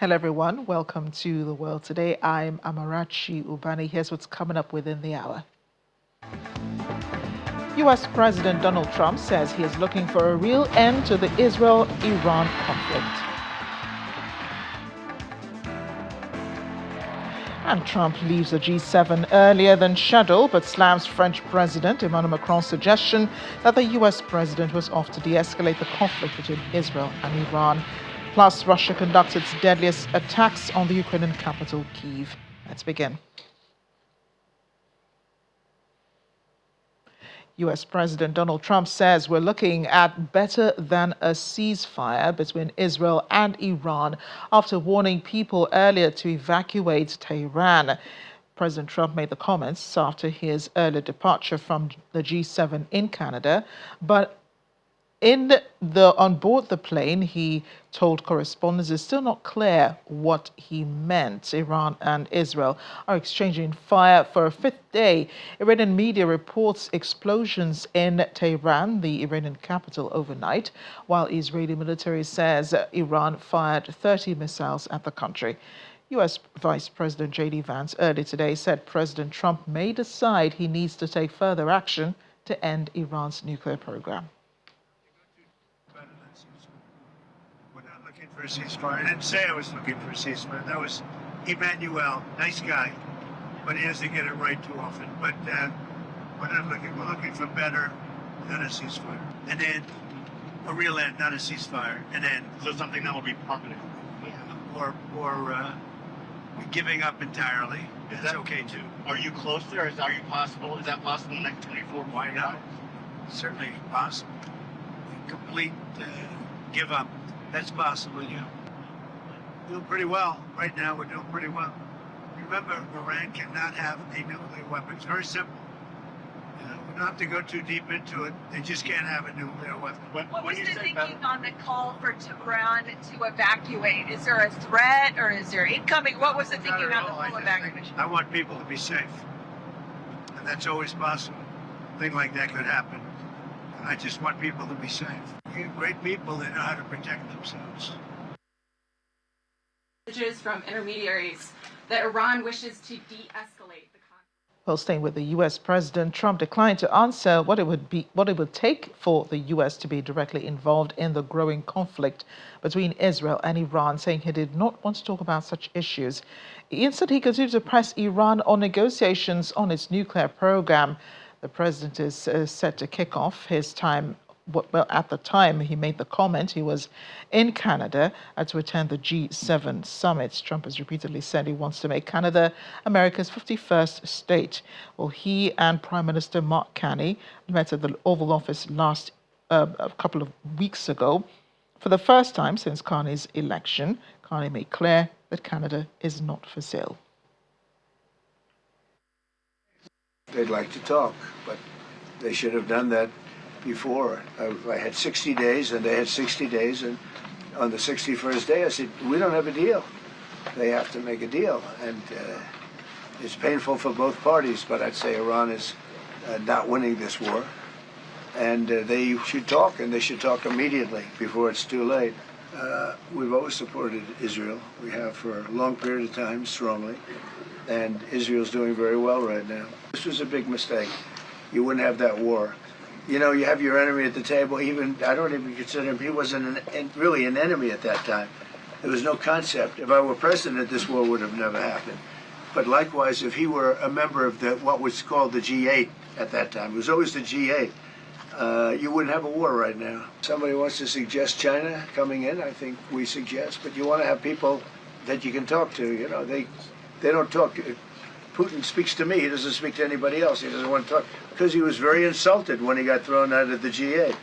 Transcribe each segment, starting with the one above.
Hello, everyone. Welcome to The World Today. I'm Amarachi Ubani. Here's what's coming up within the hour. U.S. President Donald Trump says he is looking for a real end to the Israel-Iran conflict. And Trump leaves the G7 earlier than scheduled, but slams French President Emmanuel Macron's suggestion that the U.S. president was off to de-escalate the conflict between Israel and Iran. Plus, Russia conducts its deadliest attacks on the Ukrainian capital, Kyiv. Let's begin. U.S. President Donald Trump says we're looking at better than a ceasefire between Israel and Iran after warning people earlier to evacuate Tehran. President Trump made the comments after his earlier departure from the G7 in Canada, but on board the plane, he told correspondents it's still not clear what he meant. Iran and Israel are exchanging fire for a fifth day. Iranian media reports explosions in Tehran, the Iranian capital, overnight, while Israeli military says Iran fired 30 missiles at the country. U.S. Vice President J.D. Vance earlier today said President Trump may decide he needs to take further action to end Iran's nuclear program. For a ceasefire. I didn't say I was looking for a ceasefire. That was Emmanuel, nice guy, but he doesn't get it right too often. But we're looking for better than a ceasefire. And then a real end, not a ceasefire. And then so something that will be permanent. Or giving up entirely. Is that okay too? Are you close there? Is that possible in the next 24? Why not? Certainly possible. Complete give up. That's possible, yeah. Doing pretty well. Right now, we're doing pretty well. Remember, Iran cannot have a nuclear weapon. It's very simple. We don't have to go too deep into it. They just can't have a nuclear weapon. What was the thinking on the call for Tehran to evacuate? Is there a threat or is there incoming? What was the thinking on the full evacuation? I want people to be safe. And that's always possible. A thing like that could happen. I just want people to be safe. You're great people, they know how to protect themselves. Messages from intermediaries that Iran wishes to de-escalate the conflict. Well, staying with the U.S. President, Trump declined to answer what it would take for the U.S. to be directly involved in the growing conflict between Israel and Iran, saying he did not want to talk about such issues. Instead, he continued to press Iran on negotiations on its nuclear program. The president is set to kick off his time. Well, at the time he made the comment, he was in Canada to attend the G7 summit. Trump has repeatedly said he wants to make Canada America's 51st state. Well, he and Prime Minister Mark Carney met at the Oval Office a couple of weeks ago. For the first time since Carney's election, Carney made clear that Canada is not for sale. They'd like to talk, but they should have done that before. I had 60 days, and they had 60 days, and on the 61st day, I said, we don't have a deal. They have to make a deal, and it's painful for both parties, but I'd say Iran is not winning this war, and they should talk, and they should talk immediately before it's too late. We've always supported Israel. We have for a long period of time, strongly, and Israel's doing very well right now. This was a big mistake. You wouldn't have that war. You know, you have your enemy at the table. I don't even consider him, he wasn't really an enemy at that time. There was no concept. If I were president, this war would have never happened. But likewise, if he were a member of what was called the G8 at that time, it was always the G8, you wouldn't have a war right now. Somebody wants to suggest China coming in, I think we suggest, but you want to have people that you can talk to. You know, they don't talk. Putin speaks to me. He doesn't speak to anybody else. He doesn't want to talk because he was very insulted when he got thrown out of the G8,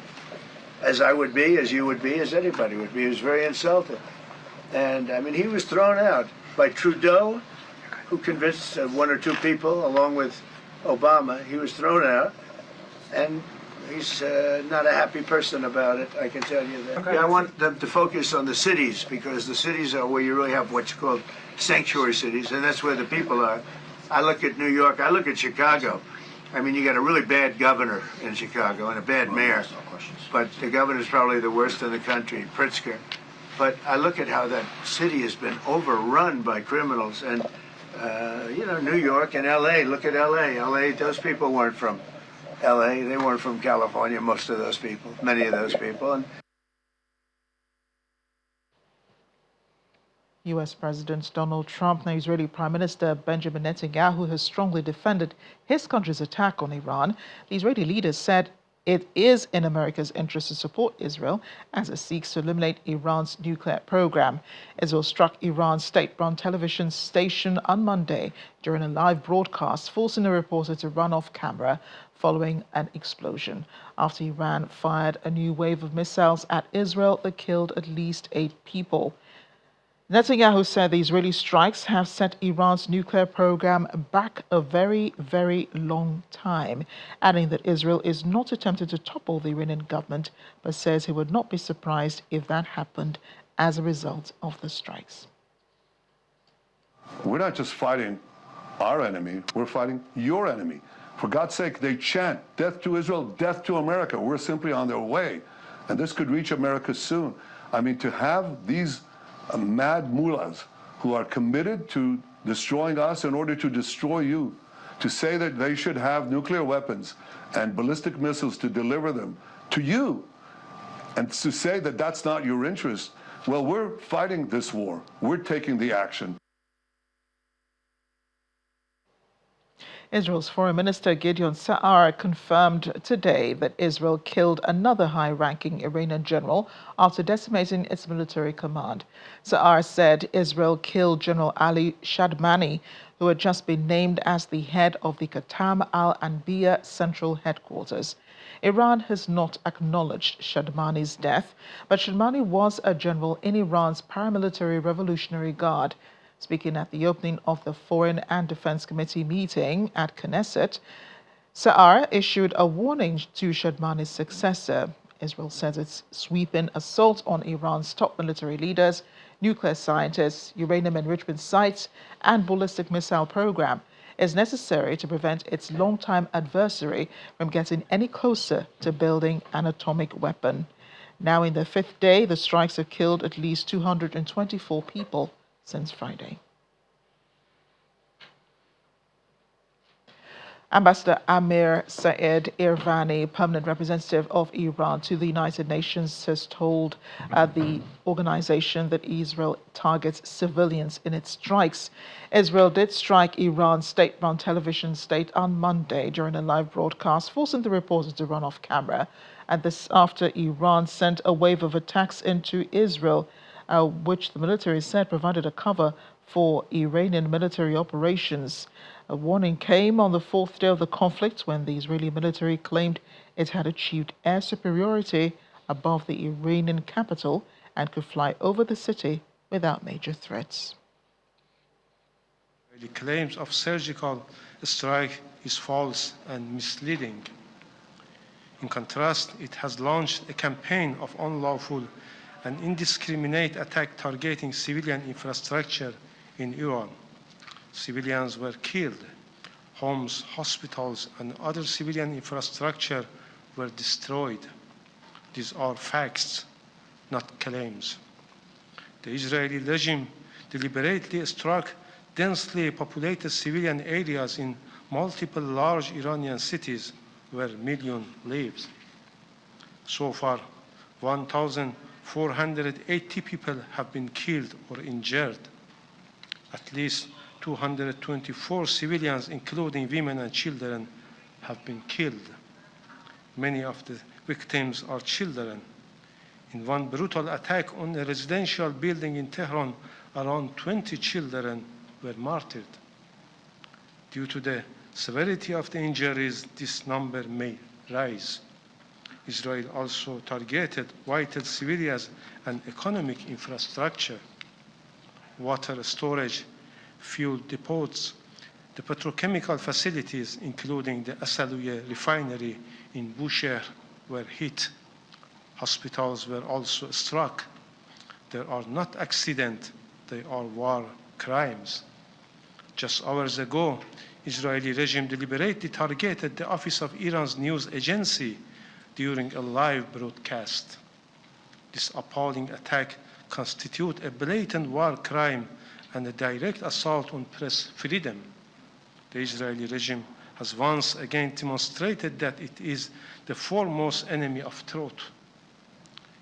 as I would be, as you would be, as anybody would be. He was very insulted. And, I mean, he was thrown out by Trudeau, who convinced one or two people, along with Obama. He was thrown out, and he's not a happy person about it, I can tell you that. Okay. Yeah, I want them to focus on the cities, because the cities are where you really have what's called sanctuary cities, and that's where the people are. I look at New York, I look at Chicago. I mean, you got a really bad governor in Chicago and a bad mayor, but the governor's probably the worst in the country, Pritzker. But I look at how that city has been overrun by criminals, and New York and L.A. Look at L.A. L.A. Those people weren't from L.A. They weren't from California. Most of those people, many of those people, and U.S. President Donald Trump and Israeli Prime Minister Benjamin Netanyahu has strongly defended his country's attack on Iran. The Israeli leaders said it is in America's interest to support Israel as it seeks to eliminate Iran's nuclear program. Israel struck Iran's state-run television station on Monday during a live broadcast, forcing a reporter to run off camera following an explosion. After Iran fired a new wave of missiles at Israel that killed at least 8 people. Netanyahu said the Israeli strikes have set Iran's nuclear program back a very, very long time, adding that Israel is not attempting to topple the Iranian government, but says he would not be surprised if that happened as a result of the strikes. We're not just fighting our enemy, we're fighting your enemy. For God's sake, they chant, death to Israel, death to America. We're simply on their way. And this could reach America soon. I mean, to have these mad mullahs who are committed to destroying us in order to destroy you, to say that they should have nuclear weapons and ballistic missiles to deliver them to you, and to say that that's not your interest, well, we're fighting this war. We're taking the action. Israel's Foreign Minister Gideon Sa'ar confirmed today that Israel killed another high-ranking Iranian general after decimating its military command. Sa'ar said Israel killed General Ali Shadmani, who had just been named as the head of the Qatam al-Anbiya Central Headquarters. Iran has not acknowledged Shadmani's death, but Shadmani was a general in Iran's paramilitary Revolutionary Guard. Speaking at the opening of the Foreign and Defense Committee meeting at Knesset, Sa'ar issued a warning to Shadmani's successor. Israel says its sweeping assault on Iran's top military leaders, nuclear scientists, uranium enrichment sites, and ballistic missile program is necessary to prevent its longtime adversary from getting any closer to building an atomic weapon. Now in their 5th day, the strikes have killed at least 224 people since Friday. Ambassador Amir Saeed Irvani, permanent representative of Iran to the United Nations, has told the organization that Israel targets civilians in its strikes. Israel did strike Iran's state-run television state on Monday during a live broadcast, forcing the reporter to run off camera. And this after Iran sent a wave of attacks into Israel, which the military said provided a cover for Iranian military operations. A warning came on the 4th day of the conflict when the Israeli military claimed it had achieved air superiority above the Iranian capital and could fly over the city without major threats. The claims of surgical strike is false and misleading. In contrast, it has launched a campaign of unlawful and indiscriminate attack targeting civilian infrastructure in Iran. Civilians were killed. Homes, hospitals, and other civilian infrastructure were destroyed. These are facts, not claims. The Israeli regime deliberately struck densely populated civilian areas in multiple large Iranian cities where millions live. So far, 1,480 people have been killed or injured. At least 224 civilians, including women and children, have been killed. Many of the victims are children. In one brutal attack on a residential building in Tehran, around 20 children were martyred. Due to the severity of the injuries, this number may rise. Israel also targeted vital civilians and economic infrastructure, water storage, fuel depots, the petrochemical facilities, including the Asaluye refinery in Bushehr, were hit. Hospitals were also struck. They are not accidents, they are war crimes. Just hours ago, Israeli regime deliberately targeted the office of Iran's news agency during a live broadcast. This appalling attack constitute a blatant war crime and a direct assault on press freedom. The Israeli regime has once again demonstrated that it is the foremost enemy of truth.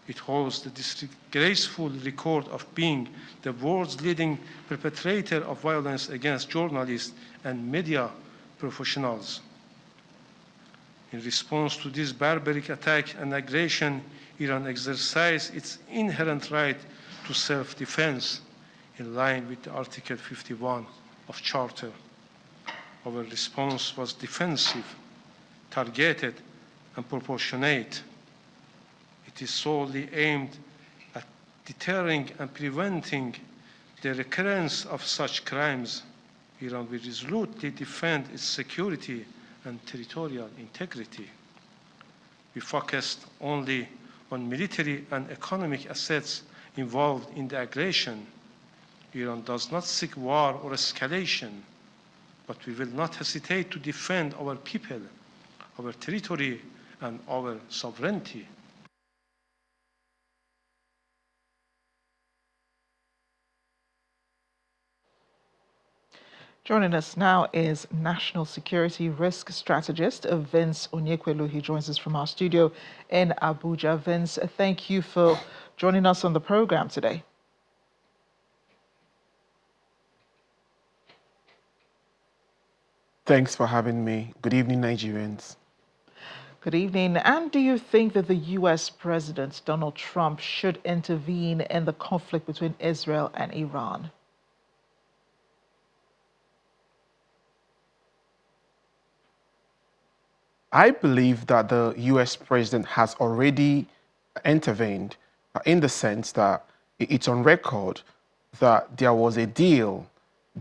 It holds the disgraceful record of being the world's leading perpetrator of violence against journalists and media professionals. In response to this barbaric attack and aggression, Iran exercised its inherent right to self-defense in line with Article 51 of Charter. Our response was defensive, targeted, and proportionate. It is solely aimed at deterring and preventing the recurrence of such crimes. Iran will resolutely defend its security and territorial integrity. We focused only on military and economic assets involved in the aggression. Iran does not seek war or escalation, but we will not hesitate to defend our people, our territory, and our sovereignty. Joining us now is National Security Risk Strategist Vince Onyekwelu. He joins us from our studio in Abuja. Vince, thank you for joining us on the program today. Thanks for having me. Good evening, Nigerians. Good evening. And do you think that the U.S. President Donald Trump should intervene in the conflict between Israel and Iran? I believe that the US president has already intervened in the sense that it's on record that there was a deal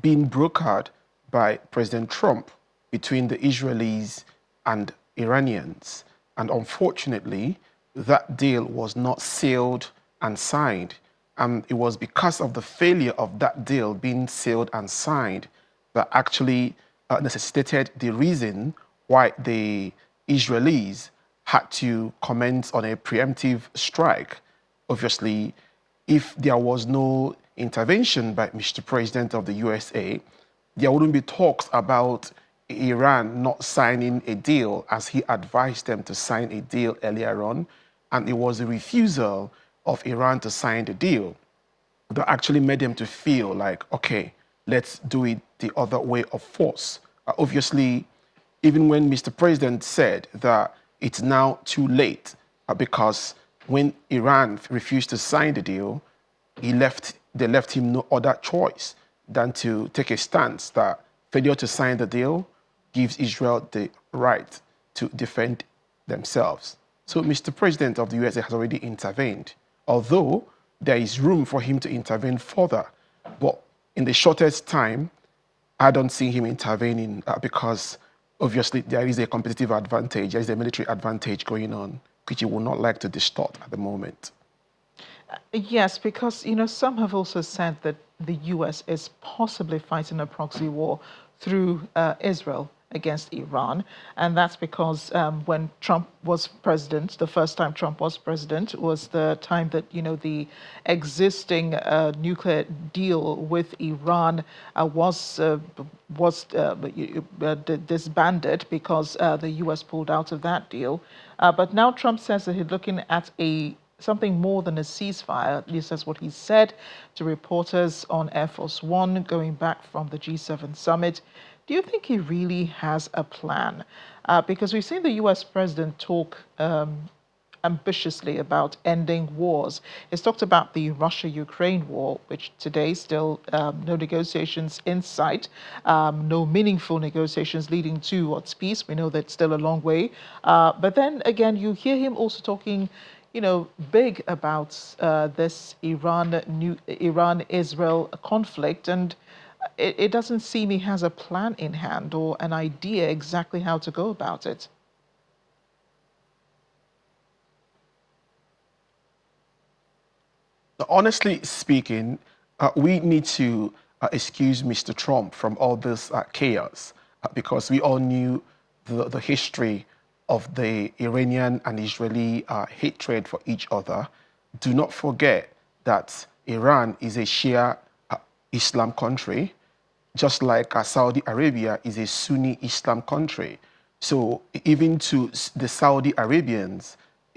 being brokered by President Trump between the Israelis and Iranians. And unfortunately, that deal was not sealed and signed. And it was because of the failure of that deal being sealed and signed that actually necessitated the reason why the Israelis had to commence on a preemptive strike. Obviously, if there was no intervention by Mr. President of the USA, there wouldn't be talks about Iran not signing a deal as he advised them to sign a deal earlier on. And it was a refusal of Iran to sign the deal that actually made them to feel like, okay, let's do it the other way of force. Obviously, even when Mr. President said that it's now too late because when Iran refused to sign the deal, they left him no other choice than to take a stance that failure to sign the deal gives Israel the right to defend themselves. So Mr. President of the USA has already intervened, although there is room for him to intervene further. But in the shortest time, I don't see him intervening because obviously there is a competitive advantage, there is a military advantage going on, which he would not like to distort at the moment. Yes, because, some have also said that the U.S. is possibly fighting a proxy war through Israel against Iran. And that's because when Trump was president, the first time Trump was president was the time that, the existing nuclear deal with Iran was disbanded because the U.S. pulled out of that deal. But now Trump says that he's looking at something more than a ceasefire. At least that's what he said to reporters on Air Force One going back from the G7 summit. Do you think he really has a plan? Because we've seen the U.S. president talk ambitiously about ending wars. He's talked about the Russia-Ukraine war, which today still no negotiations in sight, no meaningful negotiations leading towards peace. We know that's still a long way. But then again, you hear him also talking big about this Iran-Israel conflict, and it doesn't seem he has a plan in hand or an idea exactly how to go about it. Honestly speaking, we need to excuse Mr. Trump from all this chaos because we all knew the history of the Iranian and Israeli hatred for each other. Do not forget that Iran is a Shia Islam country, just like Saudi Arabia is a Sunni Islam country. So even to the Saudi Arabians,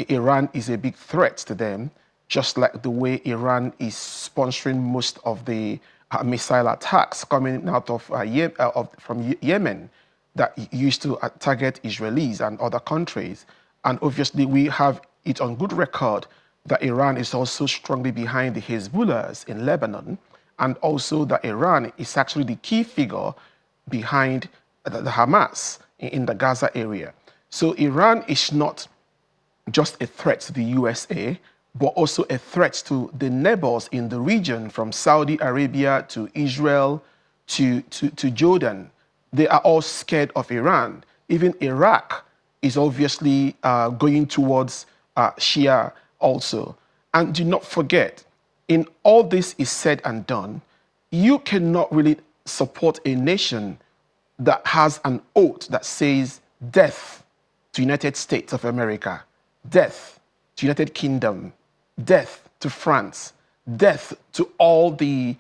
Iran is a big threat to them, just like the way Iran is sponsoring most of the missile attacks coming out of, from Yemen that used to target Israelis and other countries. And obviously we have it on good record that Iran is also strongly behind the Hezbollahs in Lebanon, and also that Iran is actually the key figure behind the Hamas in the Gaza area. So Iran is not just a threat to the USA, but also a threat to the neighbors in the region, from Saudi Arabia to Israel to Jordan. They are all scared of Iran. Even Iraq is obviously going towards Shia also. And do not forget, in all this is said and done, you cannot really support a nation that has an oath that says death to United States of America, death to United Kingdom, death to France, death to all the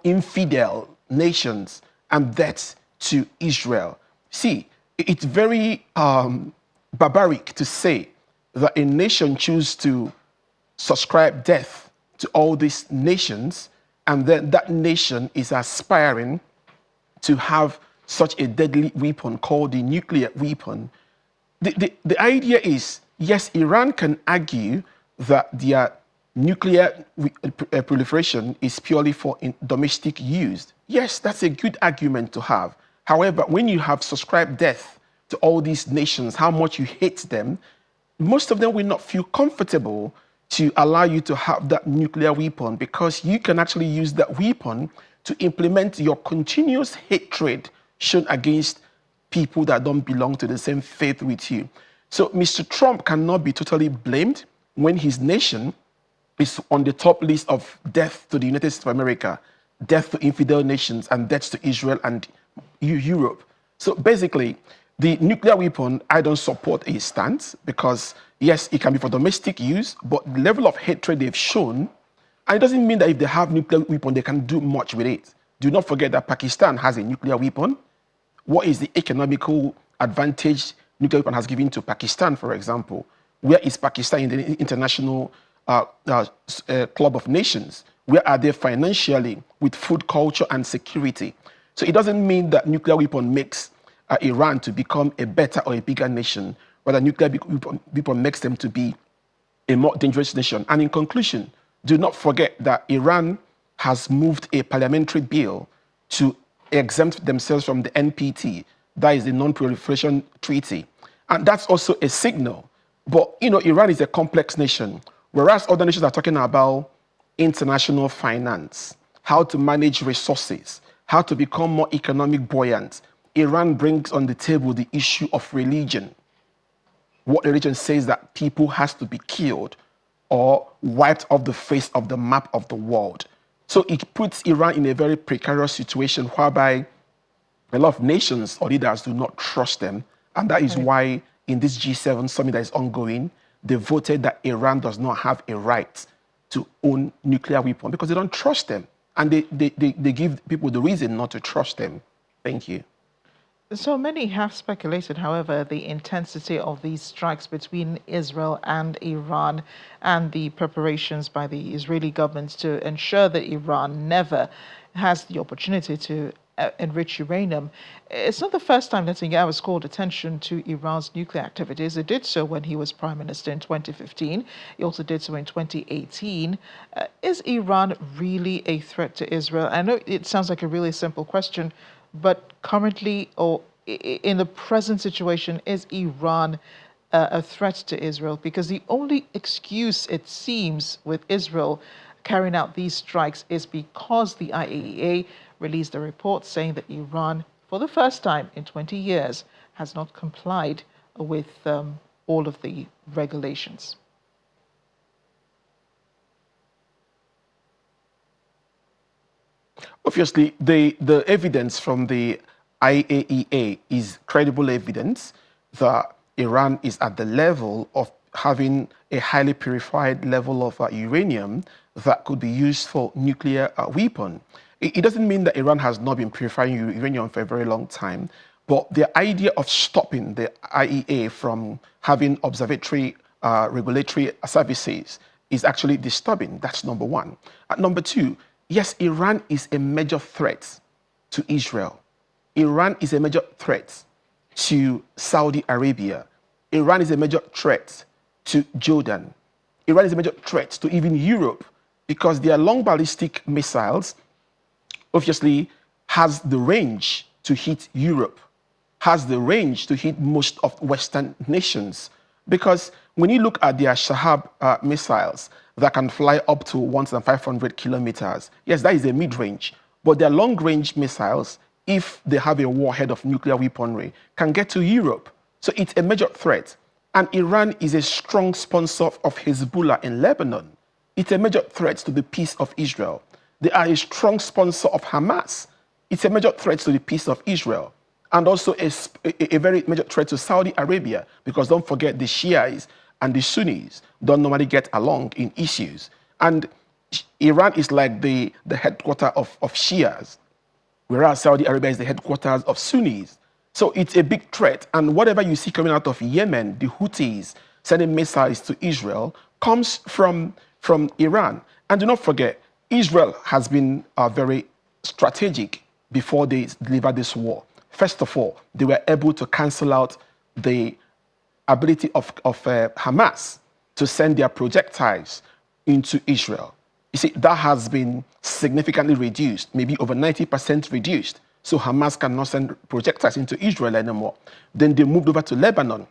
infidel nations, and death to Israel. See, it's very barbaric to say that a nation chooses to subscribe death to all these nations, and then that nation is aspiring to have such a deadly weapon called the nuclear weapon. The idea is, yes, Iran can argue that their nuclear proliferation is purely for domestic use. Yes, that's a good argument to have. However, when you have subscribed death to all these nations, how much you hate them, most of them will not feel comfortable to allow you to have that nuclear weapon, because you can actually use that weapon to implement your continuous hatred shown against people that don't belong to the same faith with you. So Mr. Trump cannot be totally blamed when his nation is on the top list of death to the United States of America, death to infidel nations, and death to Israel and Europe. So basically, the nuclear weapon, I don't support a stance, because yes, it can be for domestic use, but the level of hatred they've shown, and it doesn't mean that if they have nuclear weapon, they can do much with it. Do not forget that Pakistan has a nuclear weapon. What is the economical advantage nuclear weapon has given to Pakistan, for example? Where is Pakistan in the international club of nations? Where are they financially with food, culture, and security? So it doesn't mean that nuclear weapon makes Iran to become a better or a bigger nation, rather nuclear weapon makes them to be a more dangerous nation. And in conclusion, do not forget that Iran has moved a parliamentary bill to exempt themselves from the NPT, that is the Non-Proliferation Treaty. And that's also a signal. But, you know, Iran is a complex nation, whereas other nations are talking about international finance, how to manage resources, how to become more economic buoyant. Iran brings on the table the issue of religion. What religion says that people has to be killed or wiped off the face of the map of the world. So it puts Iran in a very precarious situation whereby a lot of nations or leaders do not trust them. And that is why in this G7 summit that is ongoing, they voted that Iran does not have a right to own nuclear weapons, because they don't trust them. And they give people the reason not to trust them. Thank you. So many have speculated, however, the intensity of these strikes between Israel and Iran, and the preparations by the Israeli government to ensure that Iran never has the opportunity to enrich uranium. It's not the first time Netanyahu has called attention to Iran's nuclear activities. He did so when he was prime minister in 2015. He also did so in 2018. Is Iran really a threat to Israel? I know it sounds like a really simple question, but currently, or in the present situation, is Iran a threat to Israel? Because the only excuse, it seems, with Israel carrying out these strikes is because the IAEA released a report saying that Iran, for the first time in 20 years, has not complied with all of the regulations. Obviously, the evidence from the IAEA is credible evidence that Iran is at the level of having a highly purified level of uranium that could be used for nuclear weapon. It doesn't mean that Iran has not been purifying uranium for a very long time, but the idea of stopping the IEA from having observatory regulatory services is actually disturbing. That's number one. Number two, yes, Iran is a major threat to Israel. Iran is a major threat to Saudi Arabia. Iran is a major threat to Jordan. Iran is a major threat to even Europe because their long ballistic missiles obviously has the range to hit Europe, has the range to hit most of Western nations. Because when you look at their Shahab missiles that can fly up to 1,500 kilometers, yes, that is a mid-range. But their long-range missiles, if they have a warhead of nuclear weaponry, can get to Europe. So it's a major threat. And Iran is a strong sponsor of Hezbollah in Lebanon. It's a major threat to the peace of Israel. They are a strong sponsor of Hamas. It's a major threat to the peace of Israel. And also a very major threat to Saudi Arabia, because don't forget the Shias and the Sunnis don't normally get along in issues. And Iran is like the headquarters of Shias, whereas Saudi Arabia is the headquarters of Sunnis. So it's a big threat. And whatever you see coming out of Yemen, the Houthis sending missiles to Israel, comes from Iran. And do not forget, Israel has been very strategic before they delivered this war. First of all, they were able to cancel out the ability of Hamas to send their projectiles into Israel. You see, that has been significantly reduced, maybe over 90% reduced. So Hamas cannot send projectiles into Israel anymore. Then they moved over to Lebanon.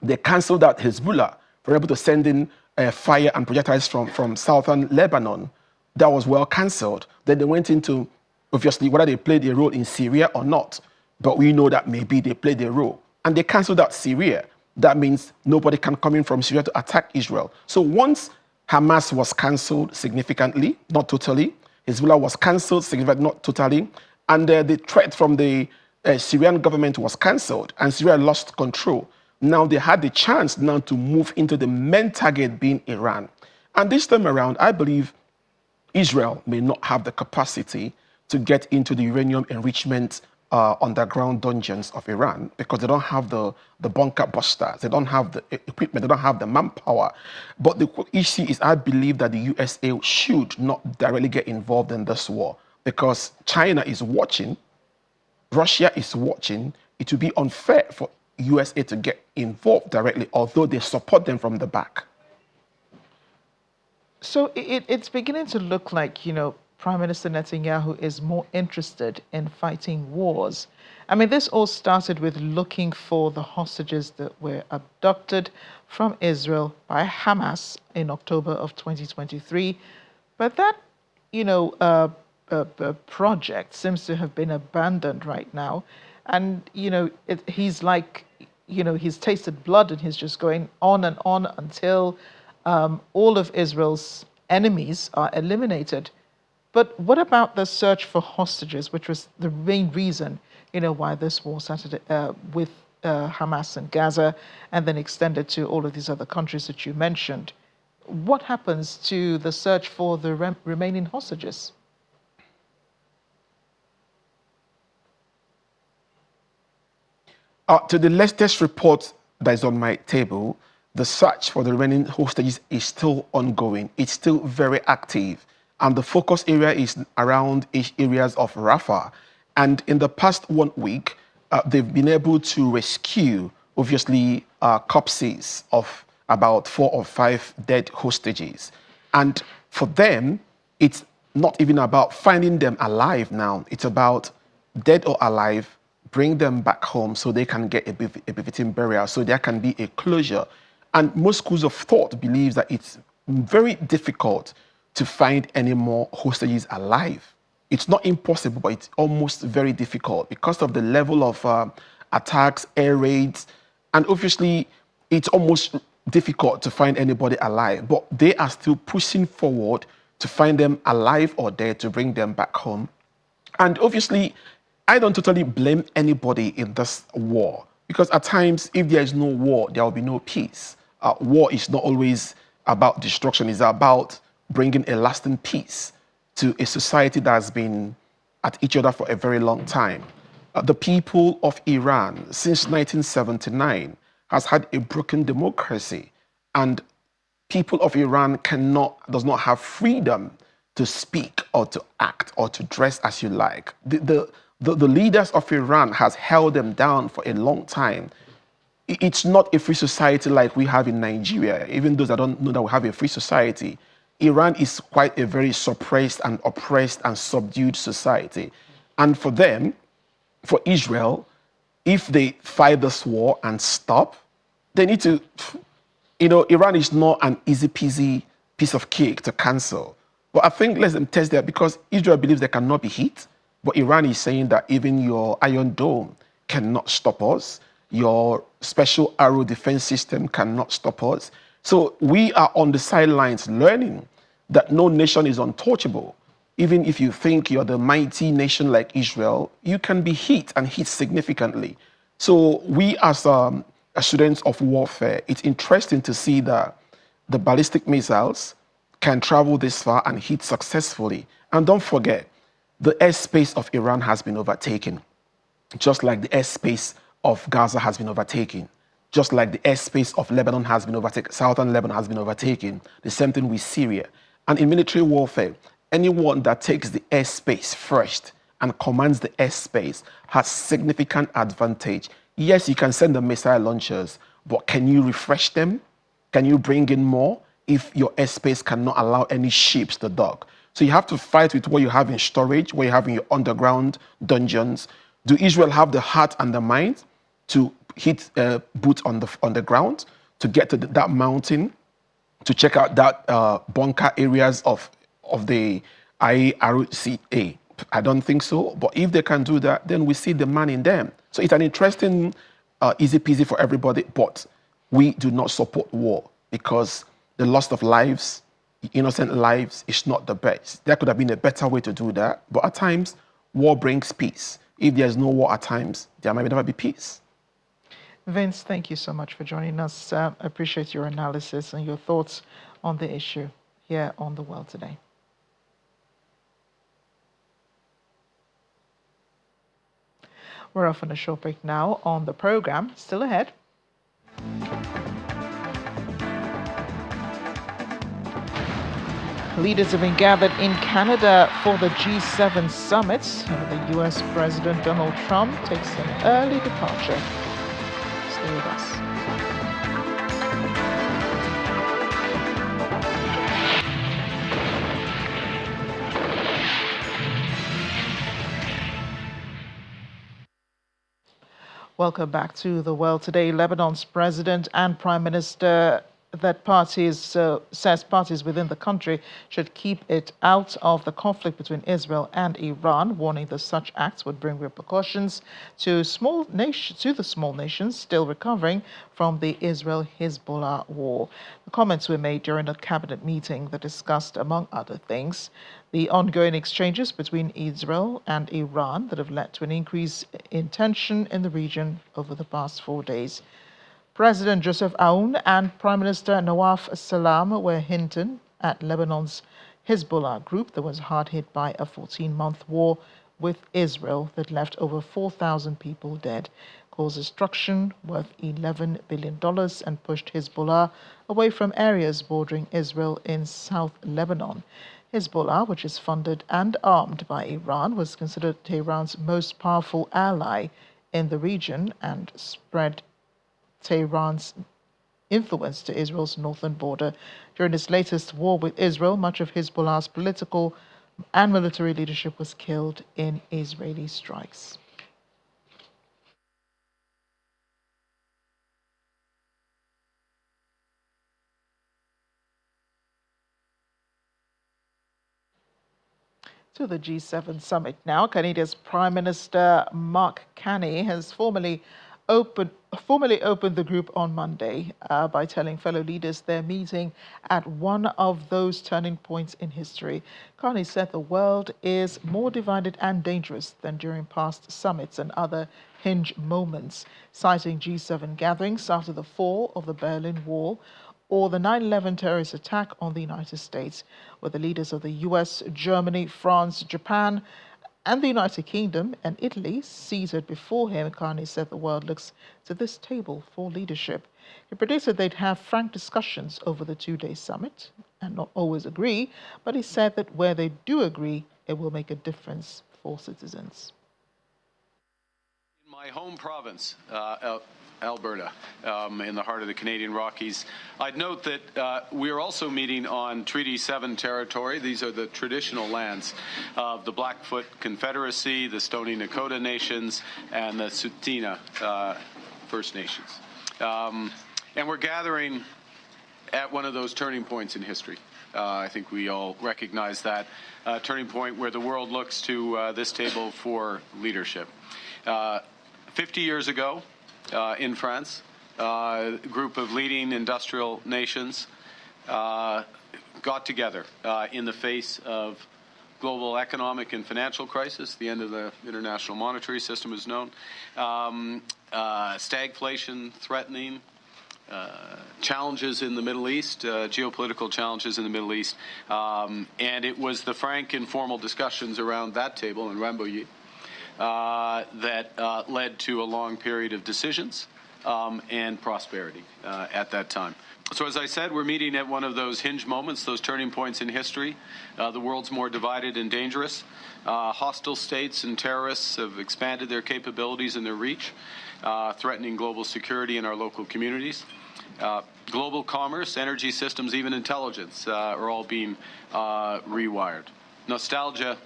They canceled out Hezbollah. They were able to send in fire and projectiles from southern Lebanon. That was well cancelled. Then they went into, obviously, whether they played a role in Syria or not. But we know that maybe they played a role. And they canceled out Syria. That means nobody can come in from Syria to attack Israel. So once Hamas was cancelled significantly, not totally, Hezbollah was cancelled significantly, not totally, and the threat from the Syrian government was cancelled, and Syria lost control. Now they had the chance now to move into the main target being Iran. And this time around, I believe Israel may not have the capacity to get into the uranium enrichment underground dungeons of Iran because they don't have the bunker busters, they don't have the equipment, they don't have the manpower. But the issue is, I believe that the USA should not directly get involved in this war because China is watching, Russia is watching. It would be unfair for USA to get involved directly, although they support them from the back. So it's beginning to look like, Prime Minister Netanyahu is more interested in fighting wars. I mean, this all started with looking for the hostages that were abducted from Israel by Hamas in October of 2023. But that, project seems to have been abandoned right now. And, he's like, he's tasted blood and he's just going on and on until all of Israel's enemies are eliminated. But what about the search for hostages, which was the main reason, why this war started with Hamas and Gaza and then extended to all of these other countries that you mentioned? What happens to the search for the remaining hostages? To the latest report that is on my table, the search for the remaining hostages is still ongoing. It's still very active. And the focus area is around areas of Rafah. And in the past 1 week, they've been able to rescue, obviously, corpses of about 4 or 5 dead hostages. And for them, it's not even about finding them alive now. It's about dead or alive, bring them back home so they can get a befitting burial, so there can be a closure. And most schools of thought believes that it's very difficult to find any more hostages alive. It's not impossible, but it's almost very difficult because of the level of attacks, air raids, and obviously it's almost difficult to find anybody alive. But they are still pushing forward to find them alive or dead to bring them back home. And obviously, I don't totally blame anybody in this war because at times, if there is no war, there will be no peace. War is not always about destruction. It's about bringing a lasting peace to a society that has been at each other for a very long time. The people of Iran, since 1979, has had a broken democracy, and people of Iran does not have freedom to speak or to act or to dress as you like. The leaders of Iran has held them down for a long time. It's not a free society like we have in Nigeria. Even those that don't know that we have a free society, Iran is quite a very suppressed and oppressed and subdued society. And for them, for Israel, if they fight this war and stop, they need to, Iran is not an easy peasy piece of cake to cancel. But I think let them test that, because Israel believes they cannot be hit. But Iran is saying that even your Iron Dome cannot stop us. Your special arrow defense system cannot stop us. So we are on the sidelines learning that no nation is untouchable. Even if you think you're the mighty nation like Israel, you can be hit and hit significantly. So we as students of warfare, it's interesting to see that the ballistic missiles can travel this far and hit successfully. And don't forget, the airspace of Iran has been overtaken, just like the airspace of Gaza has been overtaken, just like the airspace of Lebanon has been overtaken, southern Lebanon has been overtaken. The same thing with Syria. And in military warfare, anyone that takes the airspace first and commands the airspace has significant advantage. Yes, you can send the missile launchers, but can you refresh them? Can you bring in more if your airspace cannot allow any ships to dock? So you have to fight with what you have in storage, what you have in your underground dungeons. Do Israel have the heart and the mind to hit boots on the ground, to get to that mountain, to check out that bunker areas of the IRCA? I don't think so. But if they can do that, then we see the man in them. So it's an interesting, easy peasy for everybody. But we do not support war, because the loss of lives, innocent lives, is not the best. There could have been a better way to do that. But at times, war brings peace. If there's no war at times, there might never be peace. Vince, thank you so much for joining us. I appreciate your analysis and your thoughts on the issue here on The World Today. We're off on a short break now on the program. Still ahead. Leaders have been gathered in Canada for the G7 summit. The US President Donald Trump takes an early departure. Stay with us. Welcome back to The World Today. Lebanon's president and prime minister says parties within the country should keep it out of the conflict between Israel and Iran, warning that such acts would bring repercussions to the small nations still recovering from the Israel-Hezbollah war. The comments were made during a cabinet meeting that discussed, among other things, the ongoing exchanges between Israel and Iran that have led to an increase in tension in the region over the past 4 days. President Joseph Aoun and Prime Minister Nawaf Salam were hinting at Lebanon's Hezbollah group that was hard hit by a 14-month war with Israel that left over 4,000 people dead, caused destruction worth $11 billion, and pushed Hezbollah away from areas bordering Israel in South Lebanon. Hezbollah, which is funded and armed by Iran, was considered Tehran's most powerful ally in the region and spread Tehran's influence to Israel's northern border. During its latest war with Israel, much of Hezbollah's political and military leadership was killed in Israeli strikes. To the G7 summit now. Canada's Prime Minister Mark Carney has formally opened the group on Monday by telling fellow leaders they're meeting at one of those turning points in history. Carney said the world is more divided and dangerous than during past summits and other hinge moments, citing G7 gatherings after the fall of the Berlin Wall. or the 9/11 terrorist attack on the United States, with the leaders of the US, Germany, France, Japan, and the United Kingdom and Italy seated before him. Carney said the world looks to this table for leadership. He predicted they'd have frank discussions over the two-day summit and not always agree, but he said that where they do agree, it will make a difference for citizens. In my home province, Alberta, in the heart of the Canadian Rockies, I'd note that we are also meeting on Treaty 7 territory. These are the traditional lands of the Blackfoot Confederacy, the Stoney Nakoda Nations, and the Tsuut'ina First Nations. And we're gathering at one of those turning points in history. I think we all recognize that turning point where the world looks to this table for leadership. 50 years ago, in France, a group of leading industrial nations got together in the face of global economic and financial crisis. The end of the international monetary system is known. Stagflation threatening, challenges in the Middle East, geopolitical challenges in the Middle East. And it was the frank, informal discussions around that table in Rambouillet that led to a long period of decisions and prosperity at that time. So as I said, we're meeting at one of those hinge moments, those turning points in history. The world's more divided and dangerous. Hostile states and terrorists have expanded their capabilities and their reach, threatening global security in our local communities. Global commerce, energy systems, even intelligence are all being rewired. Nostalgia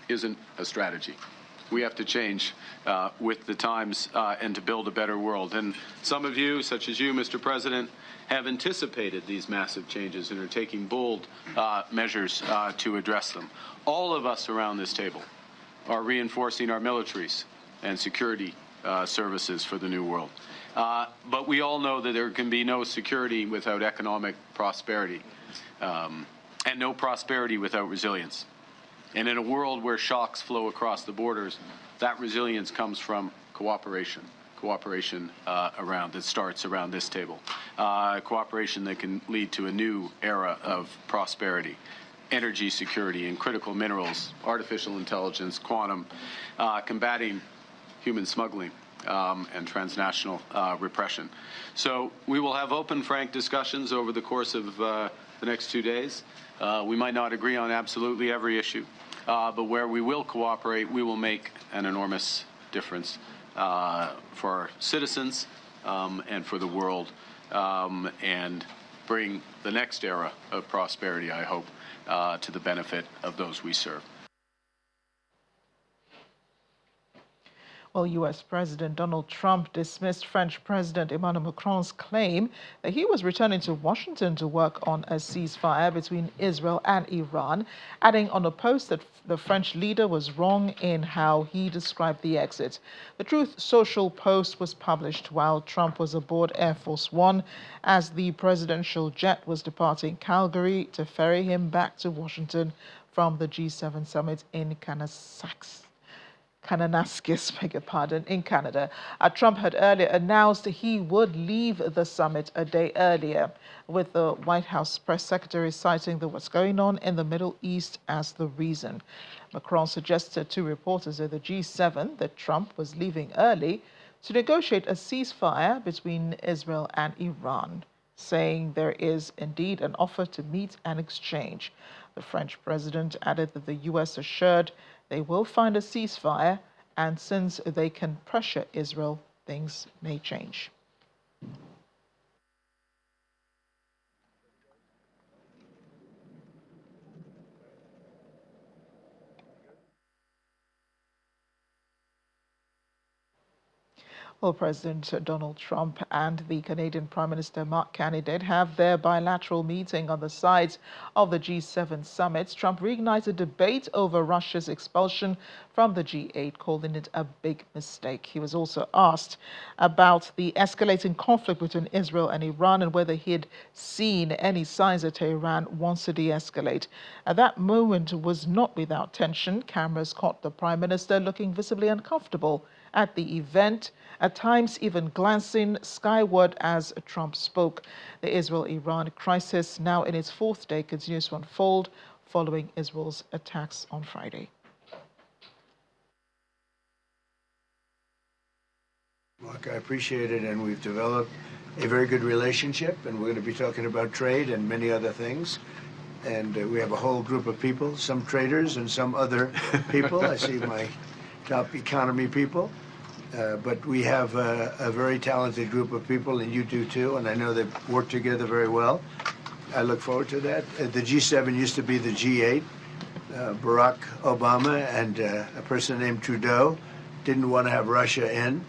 isn't a strategy. We have to change with the times and to build a better world. And some of you, such as you, Mr. President, have anticipated these massive changes and are taking bold measures to address them. All of us around this table are reinforcing our militaries and security services for the new world. But we all know that there can be no security without economic prosperity, and no prosperity without resilience. And in a world where shocks flow across the borders, that resilience comes from cooperation around that starts around this table. Cooperation that can lead to a new era of prosperity, energy security and critical minerals, artificial intelligence, quantum, combating human smuggling and transnational repression. So we will have open, frank discussions over the course of the next 2 days. We might not agree on absolutely every issue, but where we will cooperate, we will make an enormous difference for our citizens and for the world, and bring the next era of prosperity, I hope, to the benefit of those we serve. Well, U.S. President Donald Trump dismissed French President Emmanuel Macron's claim that he was returning to Washington to work on a ceasefire between Israel and Iran, adding on a post that the French leader was wrong in how he described the exit. The Truth Social post was published while Trump was aboard Air Force One as the presidential jet was departing Calgary to ferry him back to Washington from the G7 summit in Kananaskis, beg your pardon, in Canada. Trump had earlier announced he would leave the summit a day earlier, with the White House press secretary citing what's going on in the Middle East as the reason. Macron suggested to reporters at the G7 that Trump was leaving early to negotiate a ceasefire between Israel and Iran, saying there is indeed an offer to meet and exchange. The French president added that the U.S. assured they will find a ceasefire, and since they can pressure Israel, things may change. Well, President Donald Trump and the Canadian Prime Minister Mark Carney did have their bilateral meeting on the sides of the G7 summit. Trump reignited debate over Russia's expulsion from the G8, calling it a big mistake. He was also asked about the escalating conflict between Israel and Iran and whether he'd seen any signs that Tehran wants to de-escalate. That moment was not without tension. Cameras caught the Prime Minister looking visibly uncomfortable at the event, at times even glancing skyward as Trump spoke. The Israel-Iran crisis, now in its fourth day, continues to unfold following Israel's attacks on Friday. Mark, I appreciate it, and we've developed a very good relationship, and we're going to be talking about trade and many other things. And we have a whole group of people, some traders and some other people. I see my top economy people. But we have a very talented group of people, and you do too, and I know they work together very well. I look forward to that. The G7 used to be the G8. Barack Obama and a person named Trudeau didn't want to have Russia in.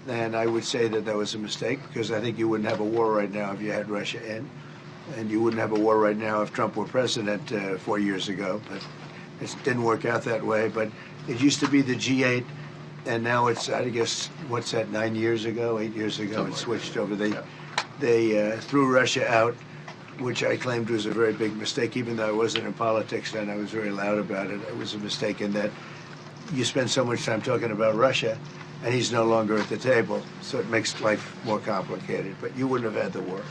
And I would say that that was a mistake, because I think you wouldn't have a war right now if you had Russia in. And you wouldn't have a war right now if Trump were president 4 years ago. But it didn't work out that way. But it used to be the G8, and now it's, I guess, what's that, 9 years ago, 8 years ago, it switched over. They threw Russia out, which I claimed was a very big mistake. Even though I wasn't in politics then, I was very loud about it. It was a mistake in that you spend so much time talking about Russia, and he's no longer at the table, so it makes life more complicated. But you wouldn't have had the war.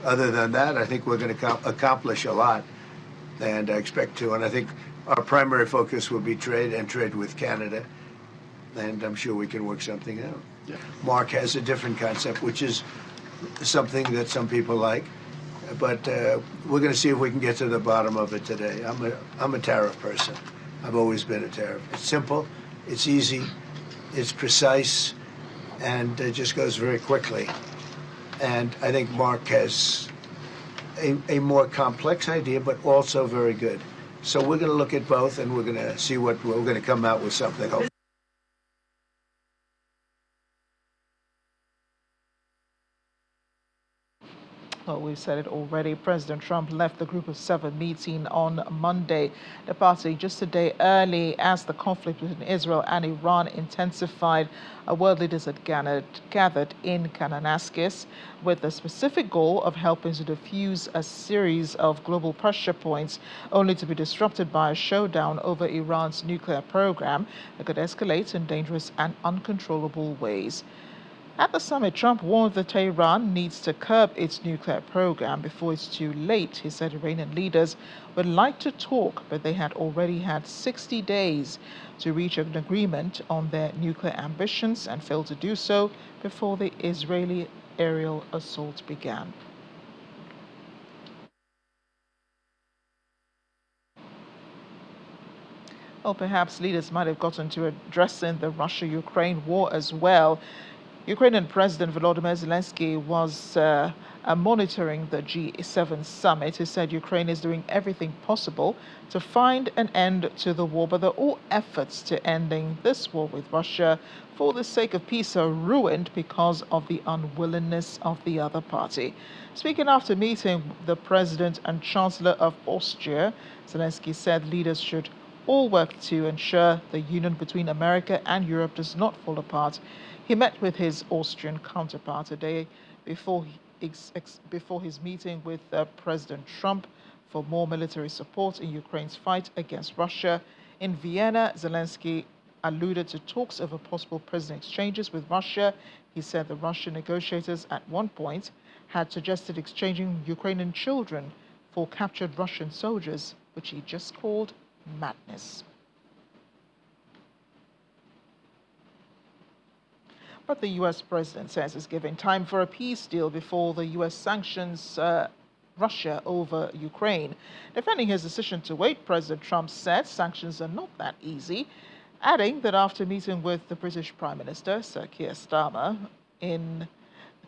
Other than that, I think we're going to accomplish a lot, and I expect to. And I think our primary focus will be trade, and trade with Canada, and I'm sure we can work something out. Yeah. Mark has a different concept, which is something that some people like, but we're going to see if we can get to the bottom of it today. I'm a tariff person. I've always been a tariff. It's simple, it's easy, it's precise, and it just goes very quickly. And I think Mark has a more complex idea, but also very good. So we're going to look at both, and we're going to see what we're going to come out with something. Well, we've said it already. President Trump left the Group of Seven meeting on Monday, departing just a day early as the conflict between Israel and Iran intensified. World leaders had gathered in Kananaskis with the specific goal of helping to defuse a series of global pressure points, only to be disrupted by a showdown over Iran's nuclear program that could escalate in dangerous and uncontrollable ways. At the summit, Trump warned that Tehran needs to curb its nuclear program before it's too late. He said Iranian leaders would like to talk, but they had already had 60 days to reach an agreement on their nuclear ambitions and failed to do so before the Israeli aerial assault began. Well, perhaps leaders might have gotten to addressing the Russia-Ukraine war as well. Ukrainian President Volodymyr Zelensky was monitoring the G7 summit. He said Ukraine is doing everything possible to find an end to the war, but that all efforts to ending this war with Russia for the sake of peace are ruined because of the unwillingness of the other party. Speaking after meeting the President and Chancellor of Austria, Zelensky said leaders should all work to ensure the union between America and Europe does not fall apart. He met with his Austrian counterpart a day before his meeting with President Trump for more military support in Ukraine's fight against Russia. In Vienna, Zelensky alluded to talks over possible president exchanges with Russia. He said the Russian negotiators at one point had suggested exchanging Ukrainian children for captured Russian soldiers, which he just called madness. But the U.S. president says it's giving time for a peace deal before the U.S. sanctions Russia over Ukraine. Defending his decision to wait, President Trump said sanctions are not that easy, adding that after meeting with the British Prime Minister, Sir Keir Starmer, in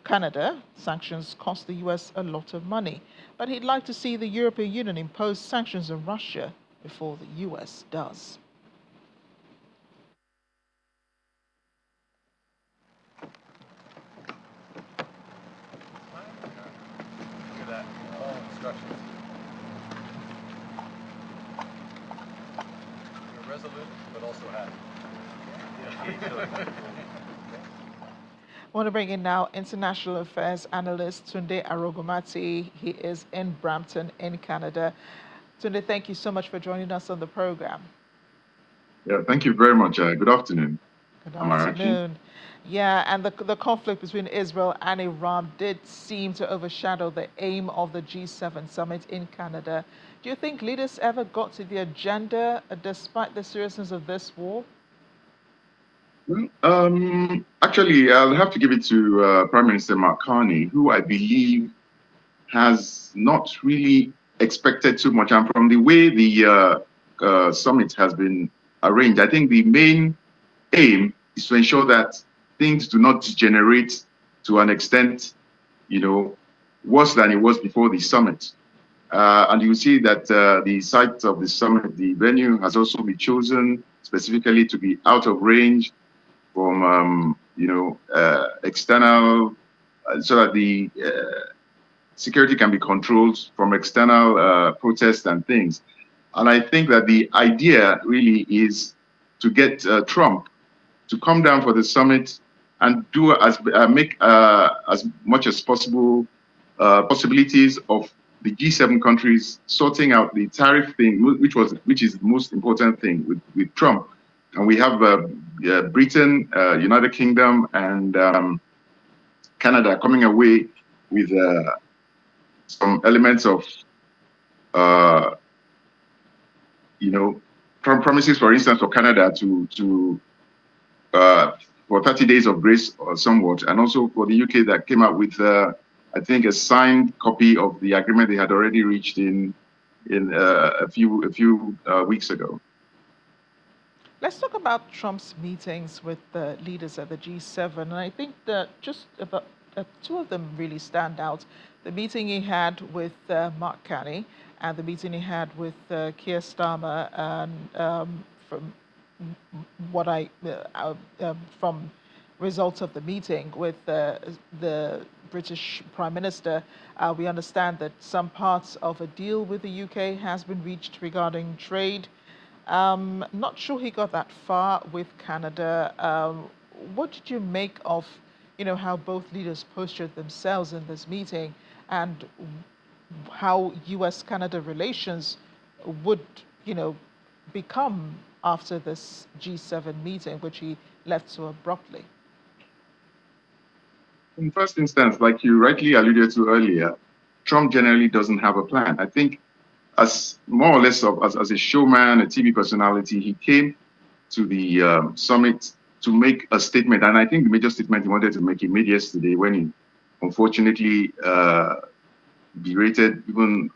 Canada, sanctions cost the U.S. a lot of money. But he'd like to see the European Union impose sanctions on Russia before the U.S. does. Resolute, but also happy. I want to bring in now international affairs analyst Tunde Arogomati. He is in Brampton in Canada. Tunde, thank you so much for joining us on the program. Yeah, thank you very much. Good afternoon, Good Amarachi. afternoon. Yeah, and the conflict between Israel and Iran did seem to overshadow the aim of the G7 summit in Canada. Do you think leaders ever got to the agenda despite the seriousness of this war? Well, actually, I'll have to give it to Prime Minister Mark Carney, who I believe has not really expected too much. And from the way the summit has been arranged, I think the main aim is to ensure that things do not degenerate to an extent, worse than it was before the summit. And you see that the site of the summit, the venue, has also been chosen specifically to be out of range from, external, so that the security can be controlled from external protests and things. And I think that the idea really is to get Trump to come down for the summit and do make as much as possible possibilities of the G7 countries sorting out the tariff thing, which is the most important thing with Trump. And we have Britain, United Kingdom, and Canada coming away with some elements of, uh, promises, for instance, for Canada to for 30 days of grace or somewhat, and also for the UK that came out with, I think, a signed copy of the agreement they had already reached in a few weeks ago. Let's talk about Trump's meetings with the leaders at the G7. And I think that just about two of them really stand out. The meeting he had with Mark Carney and the meeting he had with Keir Starmer. And from what from results of the meeting with the British Prime Minister, we understand that some parts of a deal with the UK has been reached regarding trade. Not sure he got that far with Canada. What did you make of, how both leaders postured themselves in this meeting, and how U.S.-Canada relations would, become after this G7 meeting, which he left so abruptly? In first instance, like you rightly alluded to earlier, Trump generally doesn't have a plan. I think as more or less as a showman, a TV personality, he came to the summit to make a statement. And I think the major statement he wanted to make, he made yesterday when he unfortunately berated even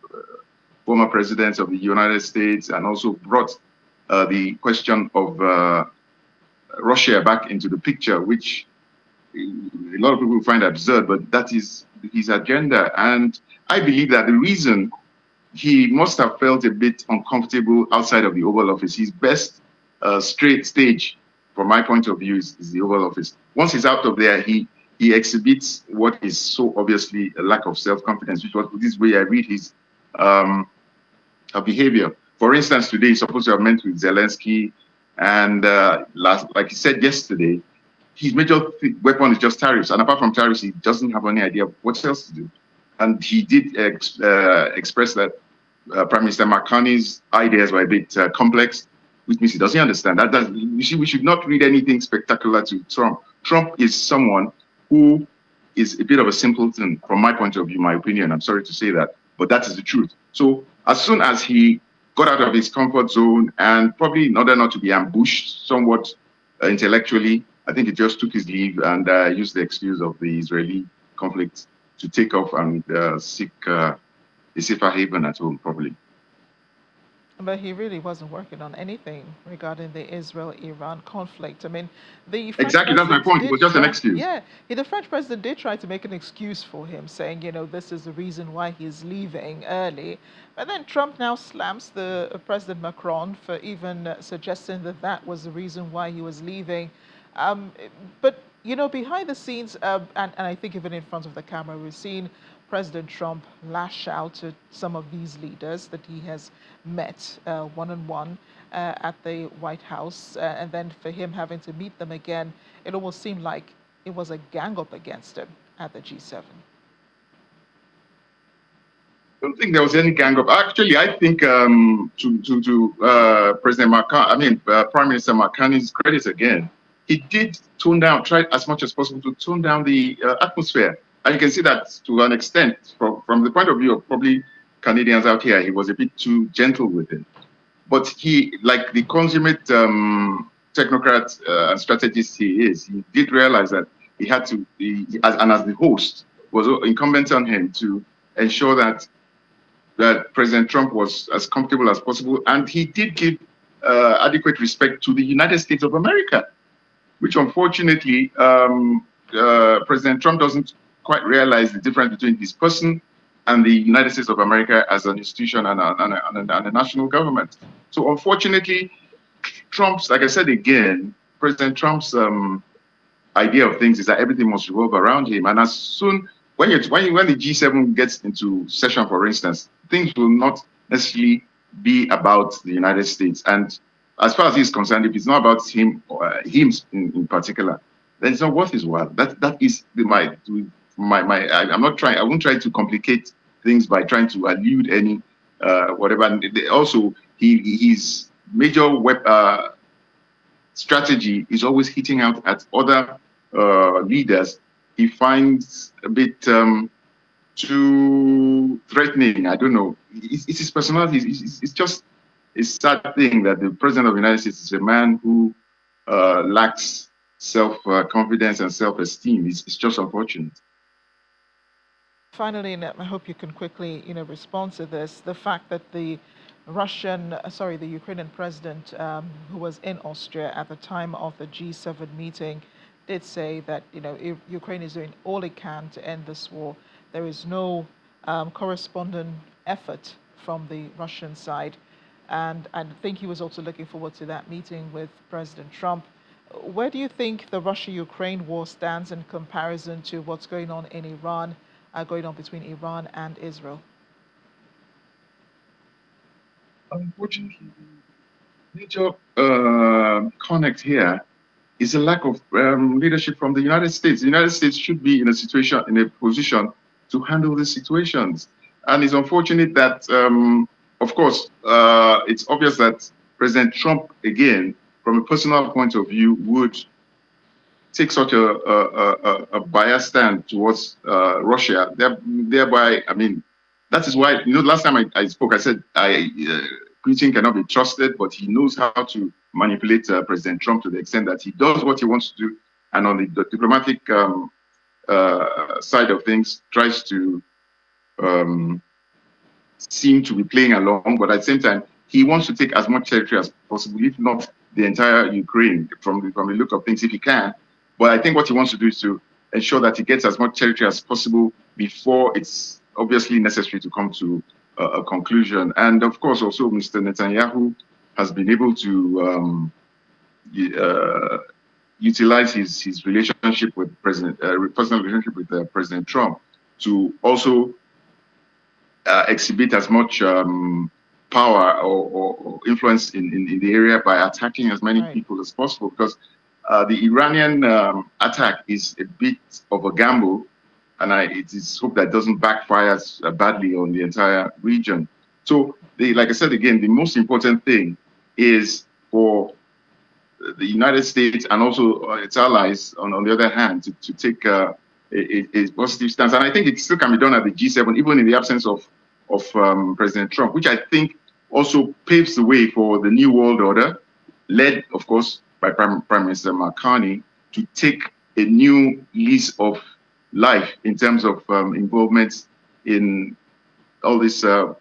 former presidents of the United States, and also brought the question of Russia back into the picture, which a lot of people find absurd, but that is his agenda. And I believe that the reason he must have felt a bit uncomfortable outside of the Oval Office. His best straight stage, from my point of view, is the Oval Office. Once he's out of there, he exhibits what is so obviously a lack of self-confidence, which was this way I read his behavior. For instance, today he's supposed to have met with Zelensky, and like he said yesterday, his major weapon is just tariffs. And apart from tariffs, he doesn't have any idea what else to do. And he did express that Prime Minister Mark Carney's ideas were a bit complex, which means he doesn't understand. We should not read anything spectacular to Trump. Trump is someone who is a bit of a simpleton, from my point of view, my opinion. I'm sorry to say that, but that is the truth. So as soon as he got out of his comfort zone, and probably in order not to be ambushed somewhat intellectually, I think he just took his leave and used the excuse of the Israeli conflict to take off and seek a safer haven at home, probably. But he really wasn't working on anything regarding the Israel-Iran conflict. I mean, the French Exactly, that's my president point. It was just an excuse. Yeah, the French president did try to make an excuse for him, saying, this is the reason why he's leaving early. But then Trump now slams the President Macron for even suggesting that that was the reason why he was leaving. But behind the scenes, and I think even in front of the camera, we've seen President Trump lash out to some of these leaders that he has met one-on-one at the White House. And then for him having to meet them again, it almost seemed like it was a gang up against him at the G7. don't think there was any gang up. Actually, I think President Prime Minister McCartney's credit again, he did try as much as possible to tone down the atmosphere. And you can see that to an extent, from the point of view of probably Canadians out here, he was a bit too gentle with it. But he, like the consummate technocrat and strategist he is, he did realize that he had to, as the host, was incumbent on him to ensure that President Trump was as comfortable as possible. And he did give adequate respect to the United States of America, which unfortunately President Trump doesn't quite realize the difference between his person and the United States of America as an institution and a national government. So unfortunately, Trump's, like I said again, President Trump's idea of things is that everything must revolve around him. And as soon, when the G7 gets into session, for instance, things will not necessarily be about the United States. And as far as he's concerned, if it's not about him or him in particular, then it's not worth his while. That is I'm not trying. I won't try to complicate things by trying to allude any whatever. And also, his major strategy is always hitting out at other leaders he finds a bit too threatening. I don't know. It's his personality. It's just a sad thing that the president of the United States is a man who lacks self-confidence and self-esteem. It's just unfortunate. Finally, and I hope you can quickly, respond to this. The fact that the Ukrainian president, who was in Austria at the time of the G7 meeting, did say that Ukraine is doing all it can to end this war. There is no corresponding effort from the Russian side, and I think he was also looking forward to that meeting with President Trump. Where do you think the Russia-Ukraine war stands in comparison to what's going on in Iran, going on between Iran and Israel? Unfortunately, the major connect here is a lack of leadership from the United States. The United States should be in a position to handle these situations. And it's unfortunate that, of course, it's obvious that President Trump, again, from a personal point of view, would take such a biased stand towards Russia. Thereby, I mean, that is why, last time I spoke, I said Putin cannot be trusted, but he knows how to manipulate President Trump to the extent that he does what he wants to do, and on the diplomatic side of things, tries to seem to be playing along, but at the same time, he wants to take as much territory as possible, if not the entire Ukraine, from the look of things, if he can. But I think what he wants to do is to ensure that he gets as much territory as possible before it's obviously necessary to come to a conclusion. And of course, also Mr. Netanyahu has been able to utilize his relationship with personal relationship with President Trump to also exhibit as much power or influence in the area by attacking as many people as possible, because the Iranian attack is a bit of a gamble, and it is hope that doesn't backfire badly on the entire region. So, like I said again, the most important thing is for the United States and also its allies, on the other hand, to take a positive stance. And I think it still can be done at the G7, even in the absence of President Trump, which I think also paves the way for the new world order, led, of course, by Prime Minister McCartney, to take a new lease of life in terms of involvement in all this war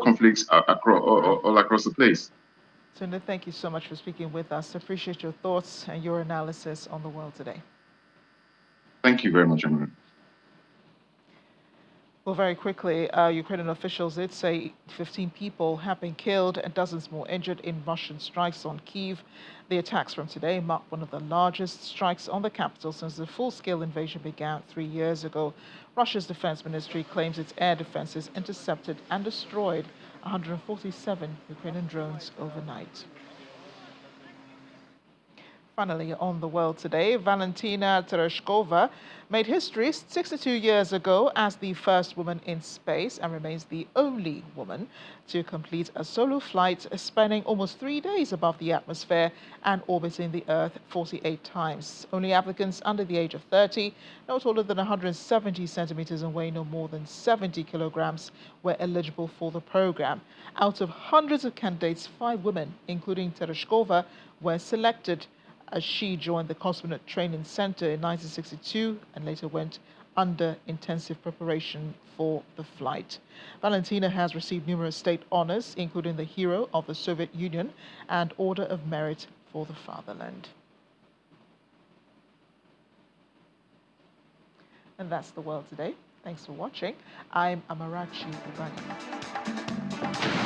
conflicts all across the place. Tunde, thank you so much for speaking with us. Appreciate your thoughts and your analysis on the world today. Thank you very much, Emma. Well, very quickly, Ukrainian officials did say 15 people have been killed and dozens more injured in Russian strikes on Kyiv. The attacks from today mark one of the largest strikes on the capital since the full-scale invasion began 3 years ago. Russia's defense ministry claims its air defenses intercepted and destroyed 147 Ukrainian drones overnight. Finally, on the world today, Valentina Tereshkova made history 62 years ago as the first woman in space and remains the only woman to complete a solo flight, spending almost 3 days above the atmosphere and orbiting the Earth 48 times. Only applicants under the age of 30, no taller than 170 centimeters and weighing no more than 70 kilograms, were eligible for the program. Out of hundreds of candidates, 5 women, including Tereshkova, were selected, as she joined the Cosmonaut Training Center in 1962 and later went under intensive preparation for the flight. Valentina has received numerous state honors, including the Hero of the Soviet Union and Order of Merit for the Fatherland. And that's the world today. Thanks for watching. I'm Amarachi Ubani.